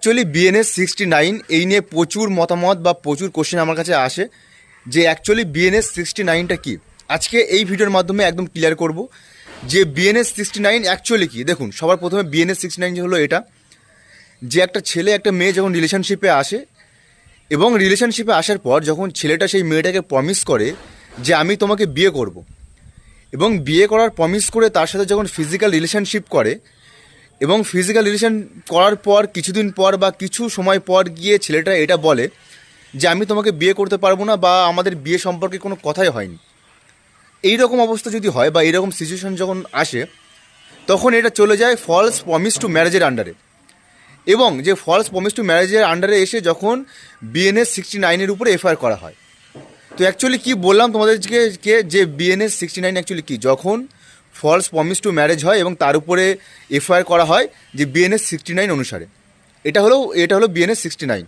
Actually BNS 69 এই নিয়ে প্রচুর মতামত বা প্রচুর কোশ্চেন আমার কাছে আসে যে অ্যাকচুয়ালি বিএনএস 69টা কী। আজকে এই ভিডিওর মাধ্যমে একদম ক্লিয়ার করব যে বিএনএস 69 অ্যাকচুয়ালি কী। দেখুন, সবার প্রথমে বিএনএস 69 যে হলো এটা, যে একটা ছেলে একটা মেয়ে যখন রিলেশনশিপে আসে এবং রিলেশনশিপে আসার পর যখন ছেলেটা সেই মেয়েটাকে প্রমিস করে যে আমি তোমাকে বিয়ে করব, এবং বিয়ে করার প্রমিস করে তার সাথে যখন ফিজিক্যাল রিলেশনশিপ করে এবং ফিজিক্যাল রিলেশন করার পর কিছুদিন পর বা কিছু সময় পর গিয়ে ছেলেটা এটা বলে যে আমি তোমাকে বিয়ে করতে পারবো না বা আমাদের বিয়ে সম্পর্কে কোনো কথাই হয়নি। এই রকম অবস্থা যদি হয় বা এইরকম সিচুয়েশন যখন আসে, তখন এটা চলে যায় ফলস প্রমিস টু ম্যারেজের আন্ডারে। এবং যে ফলস প্রমিস টু ম্যারেজের আন্ডারে এসে যখন বিএনএস 69-এর উপরে এফআইআর করা হয়। তো অ্যাকচুয়ালি কী বললাম তোমাদেরকে যে বিএনএস 69 অ্যাকচুয়ালি কী, যখন ফলস প্রমিস টু ম্যারেজ হয় এবং তার উপরে এফআইআর করা হয় যে বিএনএস 69 অনুসারে, এটা হলো বিএনএস 69।